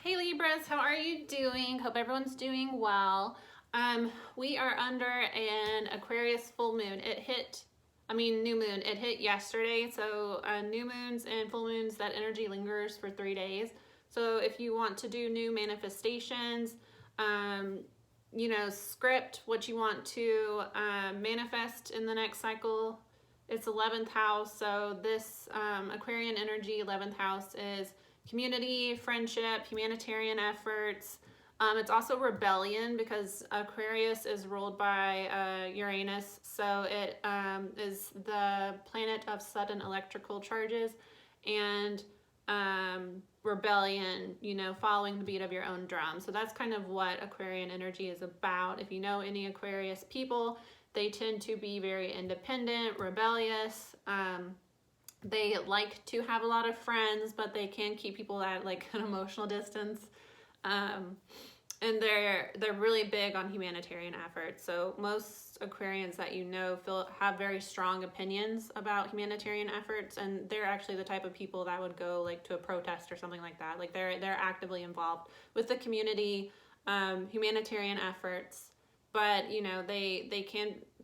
Hey Libras, how are you doing? Hope everyone's doing well. We are under an Aquarius full moon. New moon. It hit yesterday. So new moons and full moons, that energy lingers for 3 days. So if you want to do new manifestations, script what you want to manifest in the next cycle. It's 11th house. So this Aquarian energy, 11th house, is community, friendship, humanitarian efforts. It's also rebellion because Aquarius is ruled by Uranus. So it is the planet of sudden electrical charges and rebellion, following the beat of your own drum. So that's kind of what Aquarian energy is about. If you know any Aquarius people, they tend to be very independent, rebellious. They like to have a lot of friends, but they can keep people at like an emotional distance. And they're really big on humanitarian efforts. So most Aquarians that have very strong opinions about humanitarian efforts, and they're actually the type of people that would go like to a protest or something like that. Like they're actively involved with the community, humanitarian efforts. But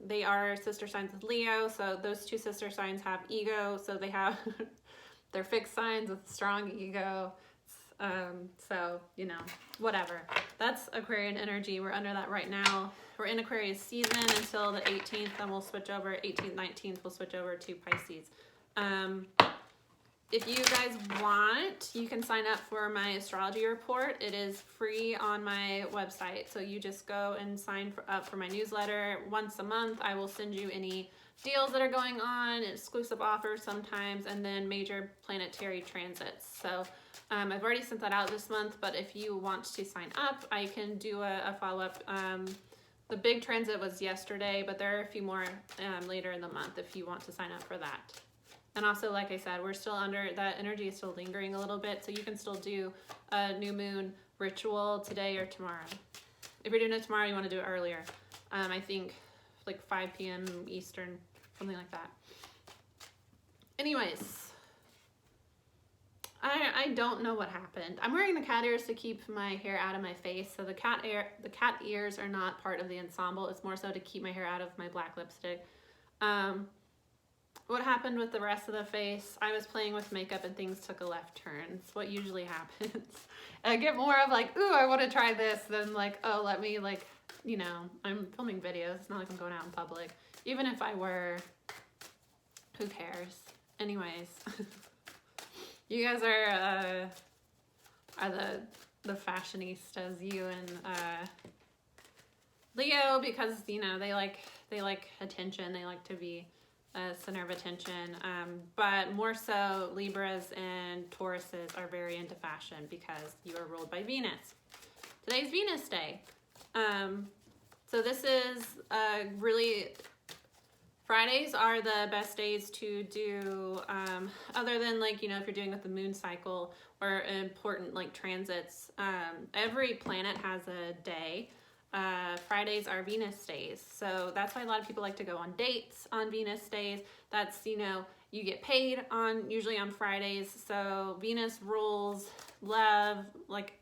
they are sister signs with Leo, so those two sister signs have ego, so they have they're fixed signs with strong ego. So whatever. That's Aquarian energy. We're under that right now. We're in Aquarius season until the 18th, then we'll switch over. 18th, 19th, we'll switch over to Pisces. If you guys want, you can sign up for my astrology report. It is free on my website. So you just go and sign up for my newsletter. Once a month, I will send you any deals that are going on, exclusive offers sometimes, and then major planetary transits. So I've already sent that out this month, but if you want to sign up, I can do a follow-up. The big transit was yesterday, but there are a few more later in the month if you want to sign up for that. And also, like I said, we're still under, that energy is still lingering a little bit, so you can still do a new moon ritual today or tomorrow. If you're doing it tomorrow, you want to do it earlier. I think like 5 p.m. Eastern, something like that. Anyways, I don't know what happened. I'm wearing the cat ears to keep my hair out of my face, so the cat ears are not part of the ensemble. It's more so to keep my hair out of my black lipstick. What happened with the rest of the face? I was playing with makeup and things took a left turn. It's what usually happens. I get more of like, ooh, I want to try this, than like, oh, let me like, I'm filming videos. It's not like I'm going out in public. Even if I were, who cares? Anyways, you guys are the fashionistas, you and Leo, because they like attention. They like to be center of attention, but more so Libras and Tauruses are very into fashion because you are ruled by Venus. Today's Venus Day. So this is really, Fridays are the best days to do, other than like, if you're doing with the moon cycle or important like transits. Every planet has a day. Fridays are Venus days. So that's why a lot of people like to go on dates on Venus days. That's, you get paid usually on Fridays. So Venus rules love, like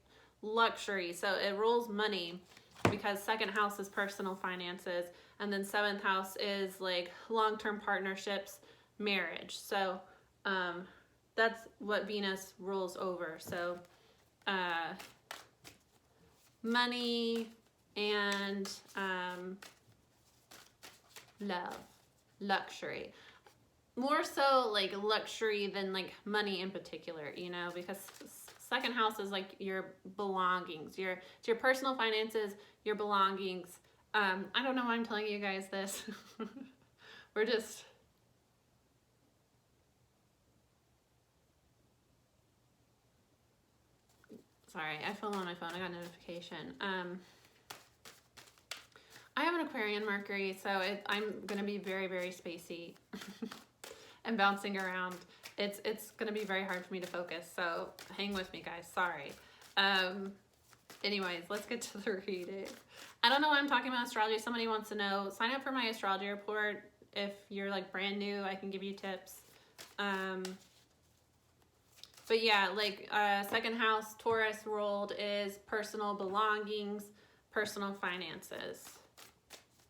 luxury. So it rules money because second house is personal finances. And then 7th house is like long-term partnerships, marriage. So that's what Venus rules over. So money and love, luxury. More so like luxury than like money in particular, because second house is like your belongings, it's your personal finances, your belongings. I don't know why I'm telling you guys this. We're just, sorry, I fell on my phone. I got a notification. I have an Aquarian Mercury, so I'm going to be very, very spacey and bouncing around. It's going to be very hard for me to focus, so hang with me, guys. Sorry. Anyways, let's get to the reading. I don't know why I'm talking about astrology. Somebody wants to know. Sign up for my astrology report. If you're like brand new, I can give you tips. But yeah, like second house Taurus ruled is personal belongings, personal finances.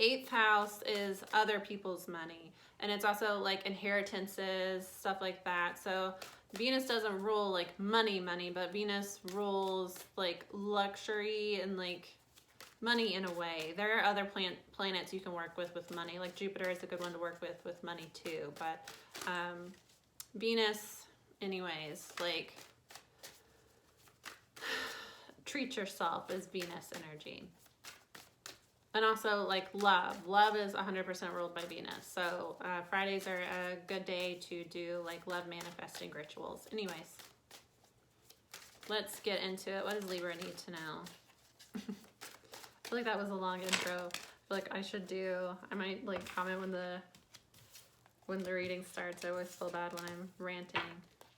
Eighth house is other people's money. And it's also like inheritances, stuff like that. So Venus doesn't rule like money, but Venus rules like luxury and like money in a way. There are other planets you can work with money. Like Jupiter is a good one to work with money too. But Venus, anyways, like treat yourself as Venus energy. And also like love. Love is 100% ruled by Venus. So Fridays are a good day to do like love manifesting rituals. Anyways, let's get into it. What does Libra need to know? I feel like that was a long intro. I feel like I might like comment when the reading starts. I always feel bad when I'm ranting.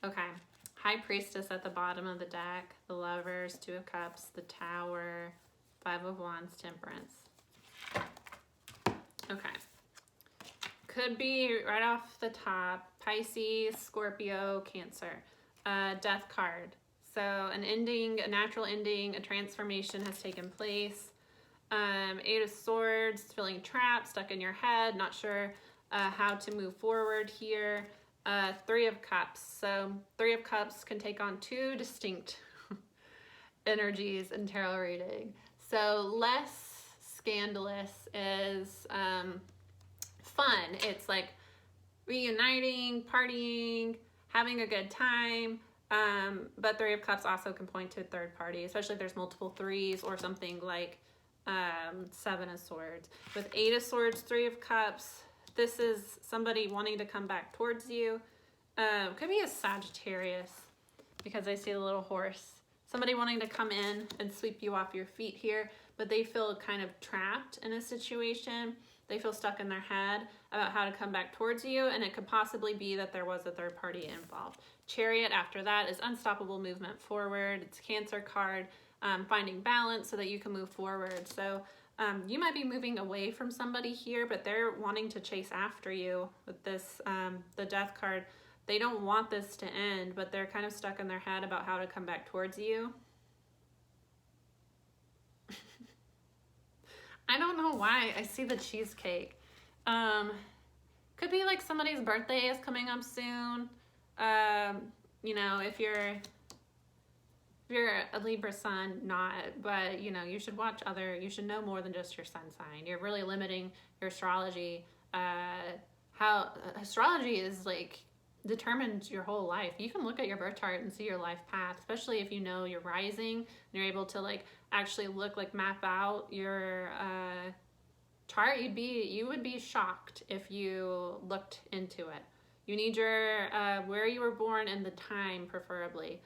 Okay. High Priestess at the bottom of the deck. The Lovers, Two of Cups, the Tower, Five of Wands, Temperance. Okay. Could be right off the top, Pisces, Scorpio, Cancer. Death card. So an ending, a natural ending, a transformation has taken place. Eight of Swords, feeling trapped, stuck in your head, not sure how to move forward here. Three of Cups. So Three of Cups can take on two distinct energies in tarot reading. So less scandalous is fun. It's like reuniting, partying, having a good time. But Three of Cups also can point to a third party, especially if there's multiple threes or something like Seven of Swords. With Eight of Swords, Three of Cups, this is somebody wanting to come back towards you. Could be a Sagittarius because I see a little horse. Somebody wanting to come in and sweep you off your feet here, but they feel kind of trapped in a situation. They feel stuck in their head about how to come back towards you, and it could possibly be that there was a third party involved. Chariot after that is unstoppable movement forward. It's Cancer card, finding balance so that you can move forward. So you might be moving away from somebody here, but they're wanting to chase after you with this, the Death card. They don't want this to end, but they're kind of stuck in their head about how to come back towards you. I don't know why I see the cheesecake. Could be like somebody's birthday is coming up soon. You know, if you're a Libra sun, not, but you know, you should know more than just your sun sign. You're really limiting your astrology. How astrology is like determines your whole life. You can look at your birth chart and see your life path, especially if you know your rising and you're able to like actually map out your chart. You would be shocked if you looked into it. You need your where you were born and the time preferably.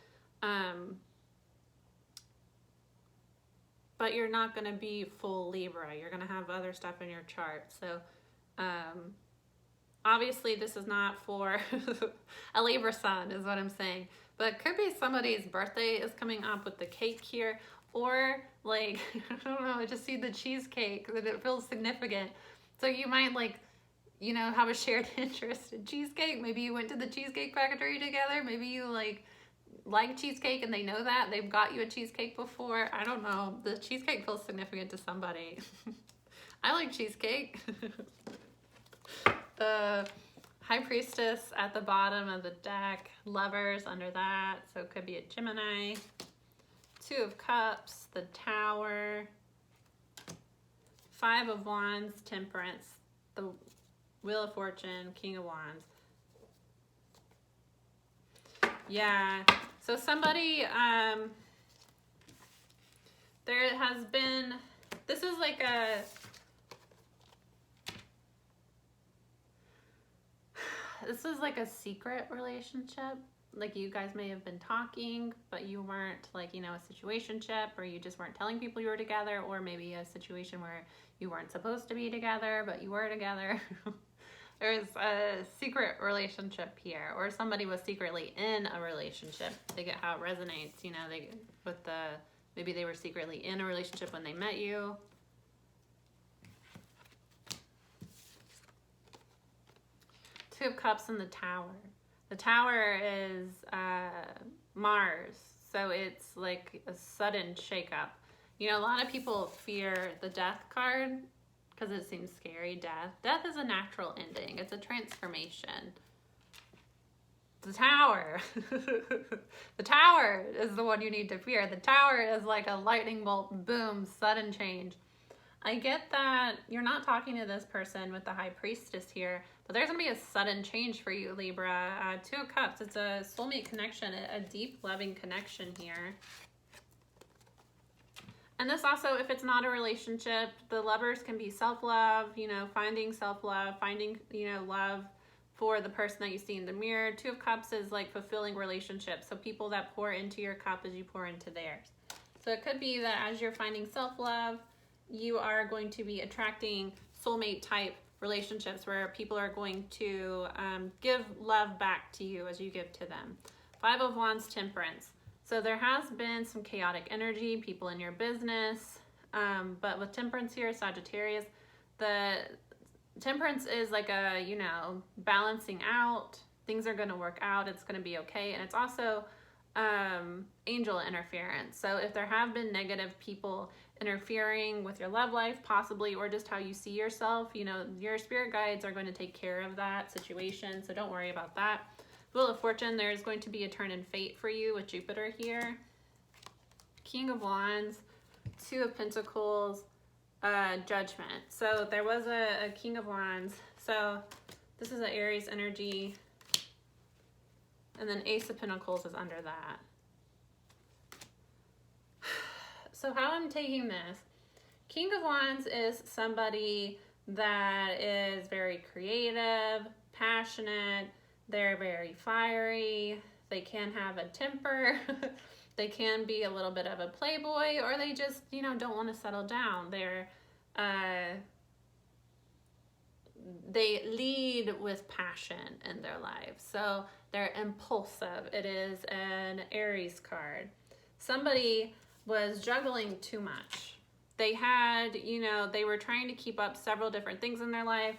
But you're not going to be full Libra. You're going to have other stuff in your chart. So obviously, this is not for a Libra sun, is what I'm saying. But it could be somebody's birthday is coming up with the cake here. Or, like, I don't know, I just see the cheesecake, that it feels significant. So you might, like, you know, have a shared interest in cheesecake. Maybe you went to the Cheesecake Factory together. Maybe you, like cheesecake and they know that. They've got you a cheesecake before. I don't know. The cheesecake feels significant to somebody. I like cheesecake. The High Priestess at the bottom of the deck, Lovers under that, so it could be a Gemini. Two of Cups, the Tower, Five of Wands, Temperance, the Wheel of Fortune, King of Wands. Yeah, so somebody, there has been, this is like a secret relationship. Like you guys may have been talking, but you weren't like, you know, a situationship, or you just weren't telling people you were together, or maybe a situation where you weren't supposed to be together, but you were together. There's a secret relationship here, or somebody was secretly in a relationship. They get how it resonates, you know, maybe they were secretly in a relationship when they met you. Two of Cups and the Tower. The Tower is Mars. So it's like a sudden shakeup. You know, a lot of people fear the death card because it seems scary. Death is a natural ending. It's a transformation. The Tower. The Tower is the one you need to fear. The Tower is like a lightning bolt, boom, sudden change. I get that you're not talking to this person with the High Priestess here, but there's going to be a sudden change for you, Libra. Two of Cups, it's a soulmate connection, a deep, loving connection here. And this also, if it's not a relationship, the lovers can be self-love, you know, finding self-love, finding, you know, love for the person that you see in the mirror. Two of Cups is like fulfilling relationships. So people that pour into your cup as you pour into theirs. So it could be that as you're finding self-love, you are going to be attracting soulmate type relationships where people are going to give love back to you as you give to them. Five of Wands, Temperance. So there has been some chaotic energy, people in your business, but with Temperance here, Sagittarius, the Temperance is like a, you know, balancing out. Things are going to work out. It's going to be okay. And it's also angel interference. So if there have been negative people interfering with your love life, possibly, or just how you see yourself, you know, your spirit guides are going to take care of that situation. So don't worry about that. Wheel of Fortune, there's going to be a turn in fate for you with Jupiter here. King of Wands, Two of Pentacles, Judgment. So there was a King of Wands. So this is an Aries energy. And then Ace of Pentacles is under that. So how I'm taking this, King of Wands is somebody that is very creative, passionate, they're very fiery, they can have a temper, they can be a little bit of a playboy, or they just, you know, don't want to settle down. They lead with passion in their lives. So they're impulsive. It is an Aries card. Somebody was juggling too much. They had, you know, they were trying to keep up several different things in their life.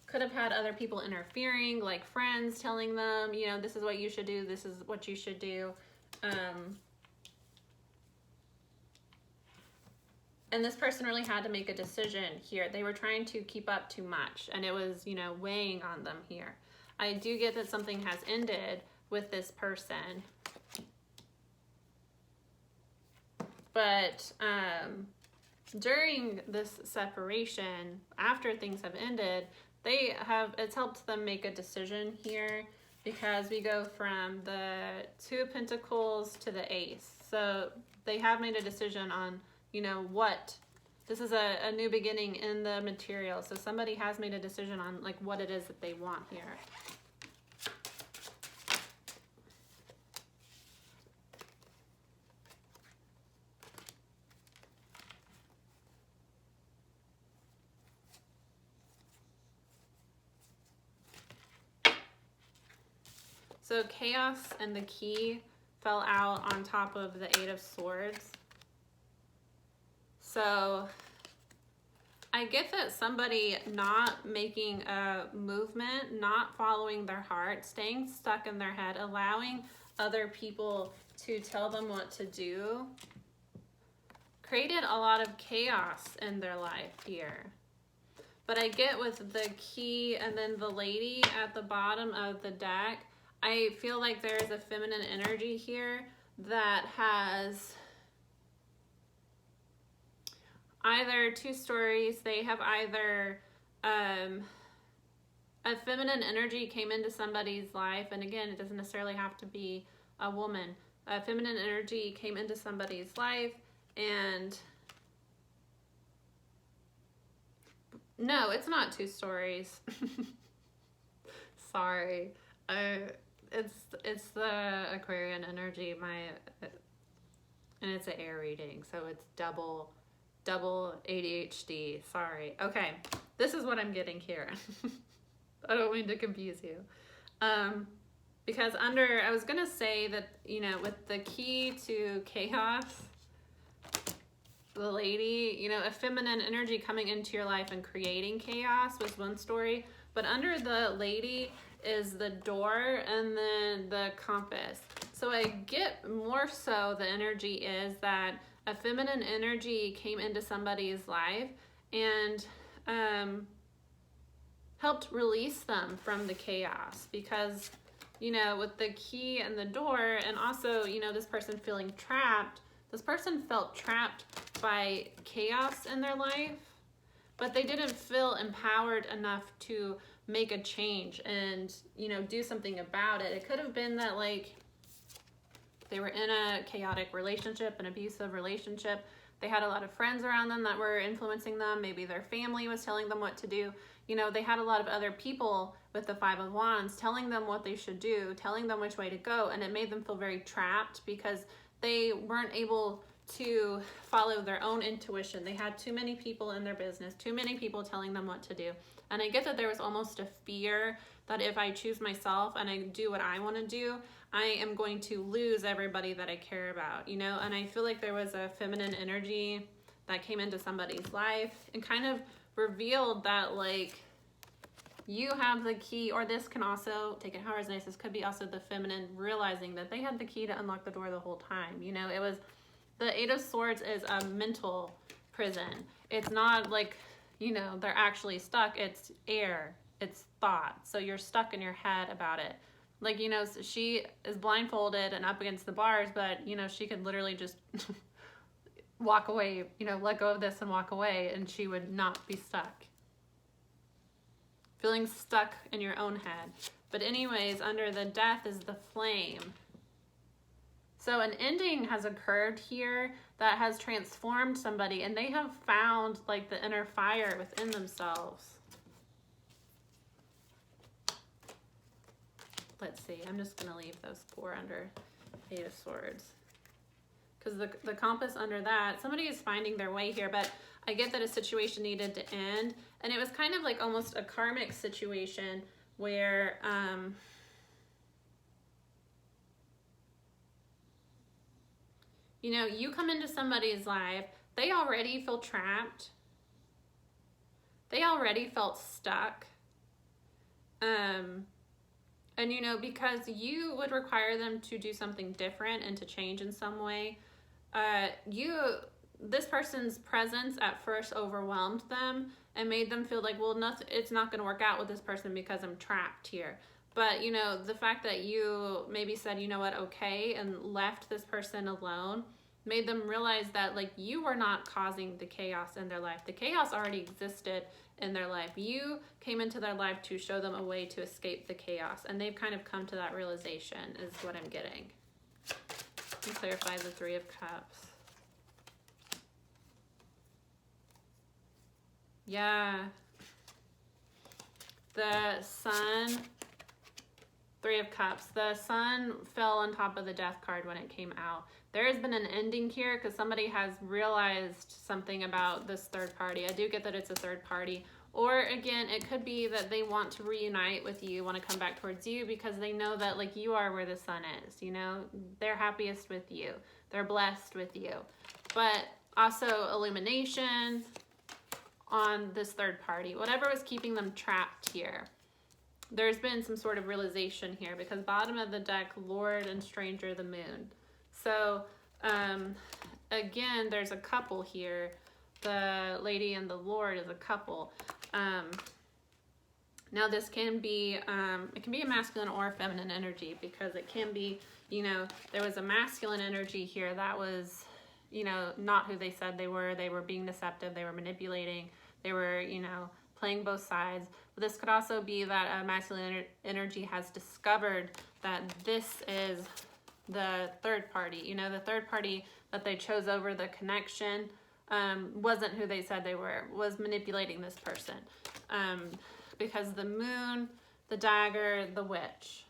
Could have had other people interfering, like friends telling them, you know, this is what you should do, this is what you should do. And this person really had to make a decision here. They were trying to keep up too much, and it was, you know, weighing on them here. I do get that something has ended with this person. But during this separation, after things have ended, it's helped them make a decision here, because we go from the Two of Pentacles to the Ace. So they have made a decision on, you know, what, this is a new beginning in the material. So somebody has made a decision on like what it is that they want here. So Chaos and the Key fell out on top of the Eight of Swords. So I get that somebody not making a movement, not following their heart, staying stuck in their head, allowing other people to tell them what to do, created a lot of chaos in their life here. But I get with the Key and then the Lady at the bottom of the deck, I feel like there is a feminine energy here that has either two stories. They have either a feminine energy came into somebody's life, and again, it doesn't necessarily have to be a woman. A feminine energy came into somebody's life, and no, it's not two stories. Sorry. It's the Aquarian energy, and it's an air reading, so it's double ADHD. Sorry. Okay, this is what I'm getting here. I don't mean to confuse you. Because I was gonna say that, you know, with the Key to Chaos, the Lady, you know, a feminine energy coming into your life and creating chaos was one story, but under the Lady is the Door and then the Compass. So So I get more so the energy is that a feminine energy came into somebody's life and helped release them from the chaos, because, you know, with the key and the door, and also, you know, this person feeling trapped, this person felt trapped by chaos in their life, but they didn't feel empowered enough to make a change and, you know, do something about it. It could have been that, like, they were in a chaotic relationship, an abusive relationship. They had a lot of friends around them that were influencing them. Maybe their family was telling them what to do. You know, they had a lot of other people with the Five of Wands telling them what they should do, telling them which way to go, and it made them feel very trapped because they weren't able to follow their own intuition. They had too many people in their business, too many people telling them what to do. And I get that there was almost a fear that if I choose myself and I do what I want to do, I am going to lose everybody that I care about, you know? And I feel like there was a feminine energy that came into somebody's life and kind of revealed that, like, you have the key, or this can also, take it however it's nice, this could be also the feminine realizing that they had the key to unlock the door the whole time. You know, it was, the Eight of Swords is a mental prison. It's not like, you know, they're actually stuck. It's air. It's thought. So you're stuck in your head about it. Like, you know, she is blindfolded and up against the bars, but, you know, she could literally just walk away, you know, let go of this and walk away, and she would not be stuck. Feeling stuck in your own head. But anyways, under the Death is the Flame. So an ending has occurred here that has transformed somebody, and they have found, like, the inner fire within themselves. Let's see, I'm just going to leave those 4 under Eight of Swords. Because the compass under that, somebody is finding their way here, but I get that a situation needed to end. And it was kind of like almost a karmic situation where, you know, you come into somebody's life, they already feel trapped. They already felt stuck. And, you know, because you would require them to do something different and to change in some way, this person's presence at first overwhelmed them and made them feel like, well, nothing, it's not going to work out with this person because I'm trapped here. But, you know, the fact that you maybe said, you know what, okay, and left this person alone made them realize that, like, you were not causing the chaos in their life. The chaos already existed in their life. You came into their life to show them a way to escape the chaos, and they've kind of come to that realization is what I'm getting. Let me clarify the Three of Cups. Yeah. The Sun, Three of Cups. The Sun fell on top of the Death card when it came out. There has been an ending here because somebody has realized something about this third party. I do get that it's a third party. Or again, it could be that they want to reunite with you, want to come back towards you because they know that, like, you are where the sun is, you know? They're happiest with you. They're blessed with you. But also illumination on this third party. Whatever was keeping them trapped here. There's been some sort of realization here because bottom of the deck, Lord and Stranger, the Moon. So, again, there's a couple here. The Lady and the Lord is a couple. Now this can be, it can be a masculine or a feminine energy because it can be, you know, there was a masculine energy here that was, you know, not who they said they were. They were being deceptive. They were manipulating. They were, you know, playing both sides. But this could also be that a masculine energy has discovered that this is the third party. You know, the third party that they chose over the connection wasn't who they said they were, was manipulating this person. Because the Moon, the Dagger, the Witch.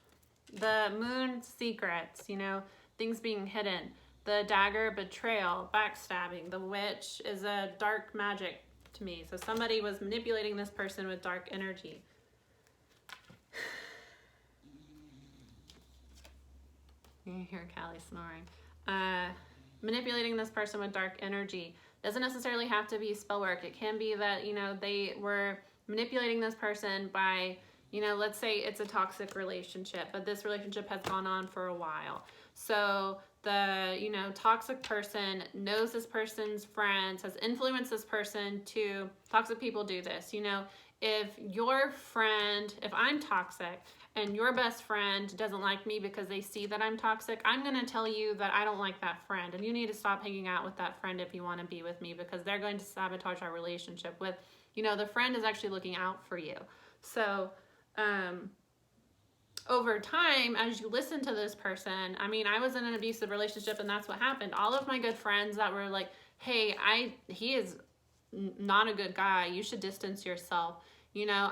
The Moon, secrets, you know, things being hidden. The Dagger, betrayal, backstabbing. The Witch is a dark magic to me. So somebody was manipulating this person with dark energy. You can hear Callie snoring. Manipulating this person with dark energy. Doesn't necessarily have to be spell work. It can be that, you know, they were manipulating this person by, you know, let's say it's a toxic relationship, but this relationship has gone on for a while. So the, you know, toxic person knows this person's friends, has influenced this person to, toxic people do this, you know, if your friend, if I'm toxic and your best friend doesn't like me because they see that I'm toxic, I'm going to tell you that I don't like that friend and you need to stop hanging out with that friend if you want to be with me, because they're going to sabotage our relationship. With, you know, the friend is actually looking out for you. So, over time, as you listen to this person, I mean, I was in an abusive relationship and that's what happened. All of my good friends that were like, hey, he is not a good guy, you should distance yourself. You know,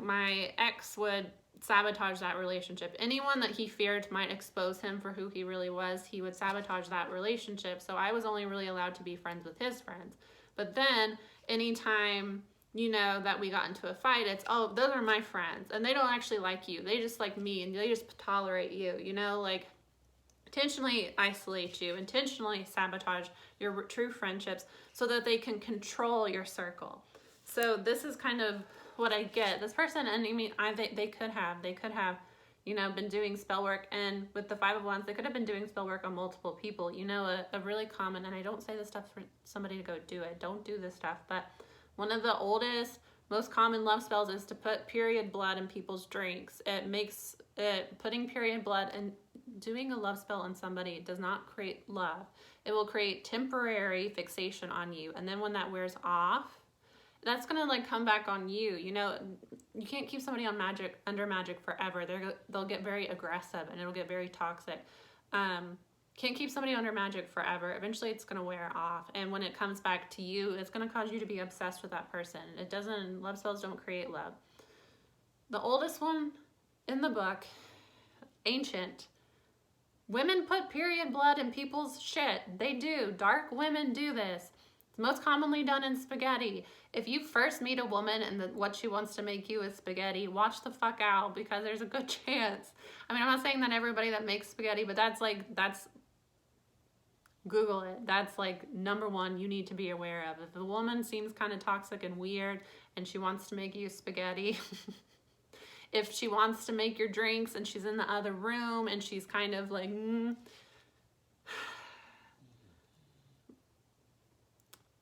my ex would sabotage that relationship. Anyone that he feared might expose him for who he really was, he would sabotage that relationship. So I was only really allowed to be friends with his friends. But then anytime, you know, that we got into a fight, it's, oh, those are my friends and they don't actually like you, they just like me and they just tolerate you, you know, like intentionally isolate you, intentionally sabotage your true friendships so that they can control your circle. So this is kind of what I get. This person, and I mean, they could have, you know, been doing spell work, and with the Five of Wands, they could have been doing spell work on multiple people. You know, a really common, and I don't say this stuff for somebody to go do it. Don't do this stuff, but one of the oldest, most common love spells is to put period blood in people's drinks. It makes it, putting period blood and doing a love spell on somebody does not create love. It will create temporary fixation on you. And then when that wears off, that's going to like come back on you. You know, you can't keep somebody on magic, under magic forever. They'll get very aggressive and it'll get very toxic. Can't keep somebody under magic forever. Eventually it's going to wear off. And when it comes back to you, it's going to cause you to be obsessed with that person. It doesn't, love spells don't create love. The oldest one in the book, ancient, women put period blood in people's shit. They do. Dark women do this. It's most commonly done in spaghetti. If you first meet a woman and what she wants to make you is spaghetti, watch the fuck out, because there's a good chance. I mean, I'm not saying that everybody that makes spaghetti, but that's Google it. That's like number one you need to be aware of. If the woman seems kind of toxic and weird and she wants to make you spaghetti, if she wants to make your drinks and she's in the other room and she's kind of like,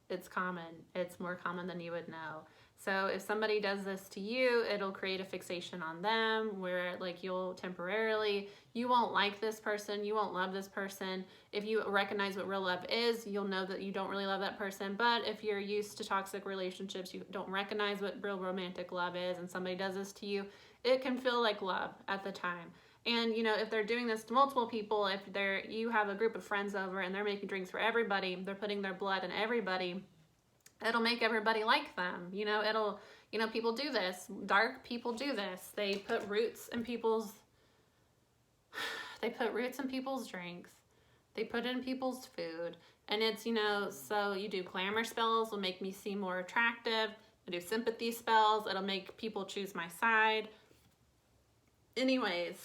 it's common. It's more common than you would know. So if somebody does this to you, it'll create a fixation on them where like you won't like this person, you won't love this person. If you recognize what real love is, you'll know that you don't really love that person. But if you're used to toxic relationships, you don't recognize what real romantic love is, and somebody does this to you, it can feel like love at the time. And you know, if they're doing this to multiple people, if you have a group of friends over and they're making drinks for everybody, they're putting their blood in everybody, it'll make everybody like them. You know, people do this. Dark people do this. They put roots in people's drinks. They put it in people's food. And it's, you know, so you do glamour spells, will make me seem more attractive. I do sympathy spells, it'll make people choose my side. Anyways,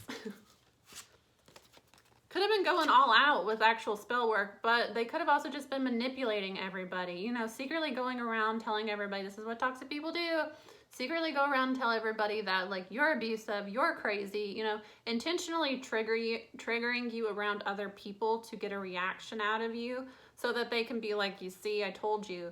could have been going all out with actual spell work, but they could have also just been manipulating everybody, you know, secretly going around telling everybody this is what toxic people do. Secretly go around and tell everybody that like you're abusive, you're crazy, you know, intentionally triggering you around other people to get a reaction out of you so that they can be like, you see, I told you.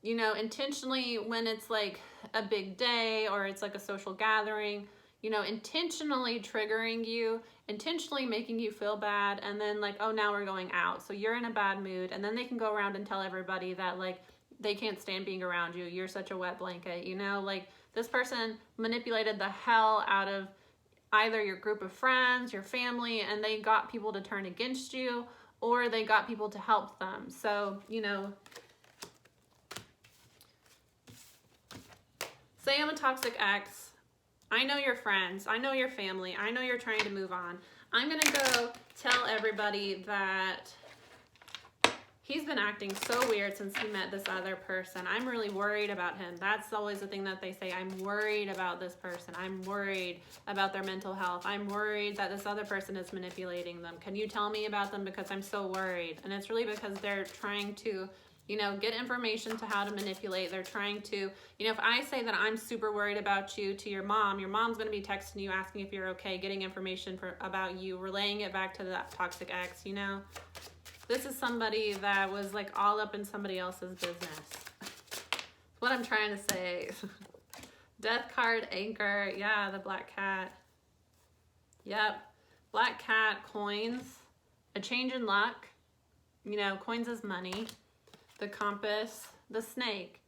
You know, intentionally when it's like a big day or it's like a social gathering, you know, intentionally triggering you, intentionally making you feel bad, and then like, oh, now we're going out, so you're in a bad mood, and then they can go around and tell everybody that like they can't stand being around you, you're such a wet blanket, you know, like this person manipulated the hell out of either your group of friends, your family, and they got people to turn against you, or they got people to help them. So, you know, say I'm a toxic ex, I know your friends, I know your family, I know you're trying to move on. I'm gonna go tell everybody that he's been acting so weird since he met this other person. I'm really worried about him. That's always the thing that they say. I'm worried about this person. I'm worried about their mental health. I'm worried that this other person is manipulating them. Can you tell me about them, because I'm so worried? And it's really because they're trying to You know, get information to how to manipulate. They're trying to, you know, if I say that I'm super worried about you to your mom's going to be texting you, asking if you're okay, getting information about you, relaying it back to that toxic ex, you know. This is somebody that was like all up in somebody else's business. What I'm trying to say. Death card, anchor. Yeah, the black cat. Yep. Black cat, coins. A change in luck. You know, coins is money. The compass. The snake.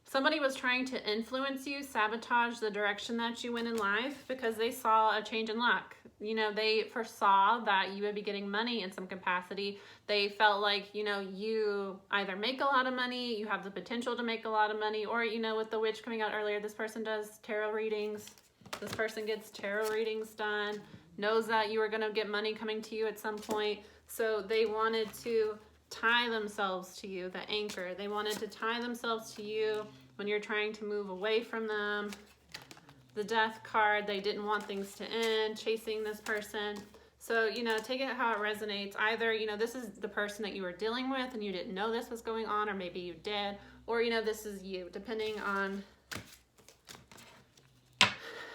Somebody was trying to influence you, sabotage the direction that you went in life because they saw a change in luck. You know, they foresaw that you would be getting money in some capacity. They felt like, you know, you either make a lot of money, you have the potential to make a lot of money, or, you know, with the witch coming out earlier, this person does tarot readings. This person gets tarot readings done, knows that you are going to get money coming to you at some point. So they wanted to tie themselves to you, the anchor. They wanted to tie themselves to you when you're trying to move away from them. The death card, they didn't want things to end, chasing this person. So, you know, take it how it resonates. Either, you know, this is the person that you were dealing with and you didn't know this was going on, or maybe you did, or, you know, this is you, depending on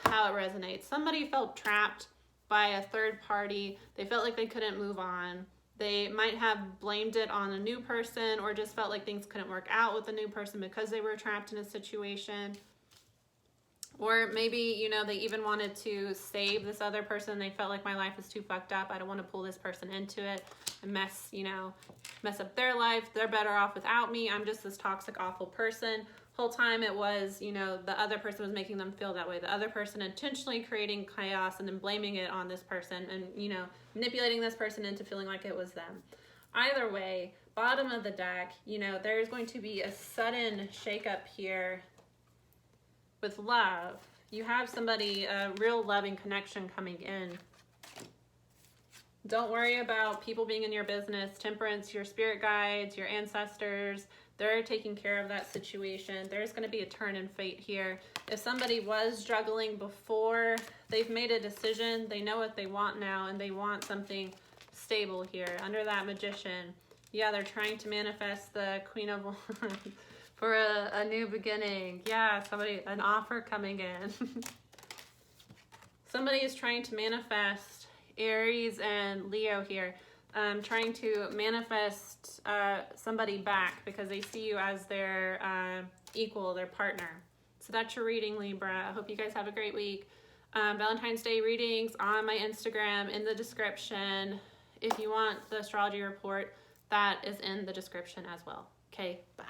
how it resonates. Somebody felt trapped by a third party. They felt like they couldn't move on. They might have blamed it on a new person, or just felt like things couldn't work out with a new person because they were trapped in a situation. Or maybe, you know, they even wanted to save this other person. They felt like my life is too fucked up. I don't want to pull this person into it and mess up their life. They're better off without me. I'm just this toxic, awful person. Whole time it was, you know, the other person was making them feel that way. The other person intentionally creating chaos and then blaming it on this person and, you know, manipulating this person into feeling like it was them. Either way, bottom of the deck, you know, there's going to be a sudden shakeup here with love. You have somebody, a real loving connection coming in. Don't worry about people being in your business. Temperance, your spirit guides, your ancestors, they're taking care of that situation. There's going to be a turn in fate here. If somebody was struggling before, they've made a decision. They know what they want now, and they want something stable here. Under that Magician, yeah, they're trying to manifest the Queen of Wands for a new beginning. Yeah, an offer coming in. Somebody is trying to manifest Aries and Leo here. Trying to manifest somebody back because they see you as their equal, their partner. So that's your reading, Libra. I hope you guys have a great week. Valentine's Day readings on my Instagram in the description. If you want the astrology report, that is in the description as well. Okay, bye.